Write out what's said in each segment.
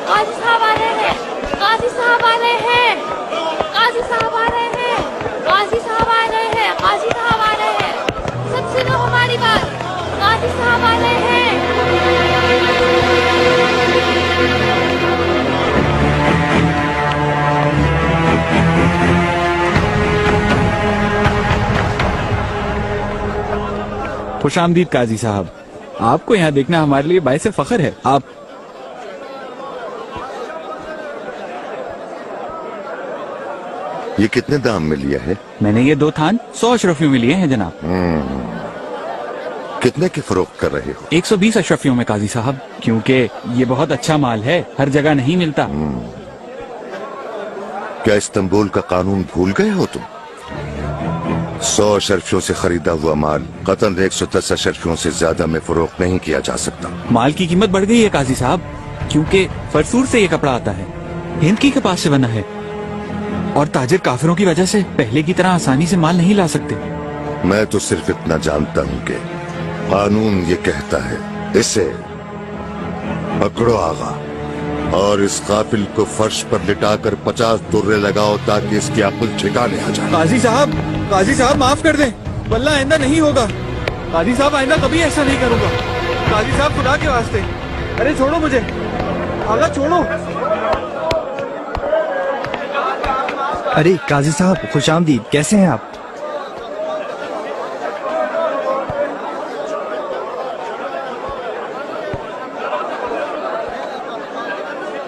قاضی صاحب آ رہے ہیں، قاضی صاحب آ رہے ہیں، قاضی صاحب آ رہے ہیں، قاضی صاحب آ رہے ہیں، قاضی صاحب آ رہے ہیں، سب سنو ہماری بات، قاضی صاحب آ رہے ہیں۔ خوش آمدید قاضی صاحب، آپ کو یہاں دیکھنا ہمارے لیے باعث فخر ہے۔ آپ یہ کتنے دام میں لیا ہے؟ میں نے یہ 2 تھان 100 اشرفیوں میں لیے ہیں جناب۔ کتنے کی فروخت کر رہے ہو؟ 120 اشرفیوں میں قاضی صاحب، کیونکہ یہ بہت اچھا مال ہے، ہر جگہ نہیں ملتا۔ کیا استنبول کا قانون بھول گئے ہو تم؟ 100 اشرفیوں سے خریدا ہوا مال قطعاً 110 اشرفیوں سے زیادہ میں فروخت نہیں کیا جا سکتا۔ مال کی قیمت بڑھ گئی ہے قاضی صاحب، کیونکہ فرسور سے یہ کپڑا آتا ہے، ہند کی کپاس سے بنا ہے، اور تاجر کافروں کی وجہ سے پہلے کی طرح آسانی سے مال نہیں لا سکتے۔ میں تو صرف اتنا جانتا ہوں کہ قانون یہ کہتا ہے اسے پکڑو آغا، اور اس قافل کو فرش پر لٹا کر 50 درے لگاؤ تاکہ اس کی عقل ٹھکانے آ جائے۔ قاضی صاحب معاف کر دیں، واللہ آئندہ نہیں ہوگا۔ قاضی صاحب آئندہ کبھی ایسا نہیں کروں گا۔ قاضی صاحب خدا کے واسطے، ارے چھوڑو مجھے، آغا چھوڑو۔ ارے قاضی صاحب خوش آمدید، کیسے ہیں آپ؟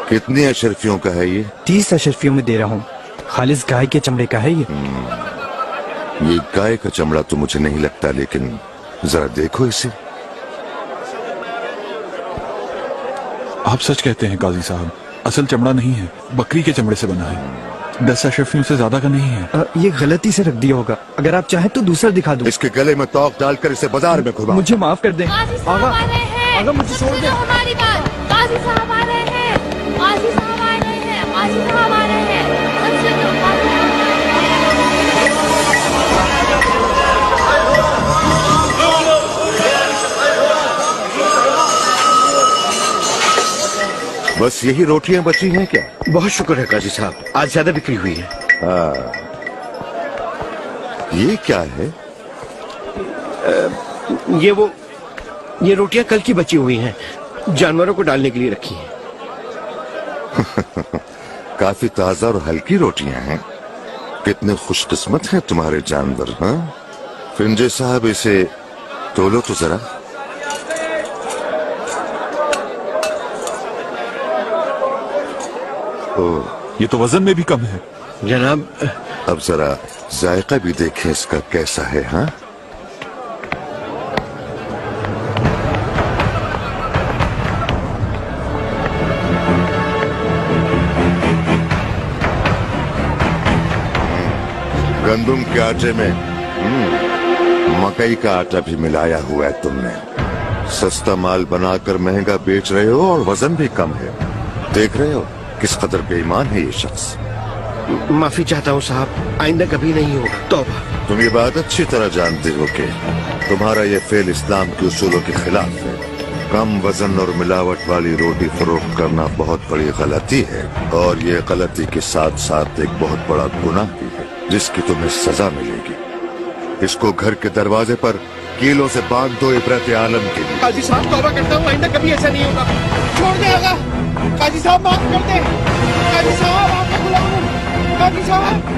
کتنی اشرفیوں کا ہے یہ؟ 30 اشرفیوں میں دے رہا ہوں، خالص گائے کے چمڑے کا ہے یہ۔ یہ گائے کا چمڑا تو مجھے نہیں لگتا، لیکن ذرا دیکھو اسے۔ آپ سچ کہتے ہیں قاضی صاحب، اصل چمڑا نہیں ہے، بکری کے چمڑے سے بنا ہے، 10 اشرفیوں سے زیادہ کا نہیں ہے۔ یہ غلطی سے رکھ دیا ہوگا، اگر آپ چاہیں تو دوسرا دکھا دوں۔ اس کے گلے میں توق ڈال کر اسے بازار میں گھما۔ مجھے معاف کر دیں قاضی صاحب آغا، آ رہے ہیں، آغا مجھے چھوڑ دیں۔ سنو ہماری بات، قاضی صاحب آ رہے ہیں، قاضی صاحب آ رہے ہیں، قاضی صاحب آ رہے ہیں، سب سنو قاضی صاحب۔ بس یہی روٹیاں بچی ہیں کیا؟ بہت شکر ہے قاضی صاحب، آج زیادہ بکری ہوئی ہے۔ یہ کیا ہے؟ یہ روٹیاں کل کی بچی ہوئی ہیں، جانوروں کو ڈالنے کے لیے رکھی ہیں۔ کافی تازہ اور ہلکی روٹیاں ہیں، کتنے خوش قسمت ہیں تمہارے جانور۔ ہاں فرنجے صاحب، اسے تولو تو ذرا۔ یہ تو وزن میں بھی کم ہے۔ جناب اب ذرا ذائقہ بھی دیکھیں اس کا کیسا ہے۔ ہاں گندم کے آٹے میں مکئی کا آٹا بھی ملایا ہوا ہے تم نے۔ سستا مال بنا کر مہنگا بیچ رہے ہو، اور وزن بھی کم ہے۔ دیکھ رہے ہو کس قدر بے ایمان ہے یہ شخص۔ معافی چاہتا ہوں صاحب، آئندہ کبھی نہیں ہوگا، توبہ۔ تم یہ بات اچھی طرح جانتے ہو کہ تمہارا یہ فعل اسلام کے اصولوں کے خلاف ہے۔ کم وزن اور ملاوٹ والی روٹی فروخت کرنا بہت بڑی غلطی ہے، اور یہ غلطی کے ساتھ ساتھ ایک بہت بڑا گناہ بھی ہے جس کی تمہیں سزا ملے گی۔ اس کو گھر کے دروازے پر کیلوں سے باندھ دو عبرت عالم کے لیے۔ قاضی صاحب توبہ کرتا ہوں، آئندہ کبھی ایسا نہیں ہوگا، چھوڑ دے آغا۔ قاضی صاحب معاف کر دیں، قاضی صاحب آپ کا غلام ہوں، قاضی صاحب۔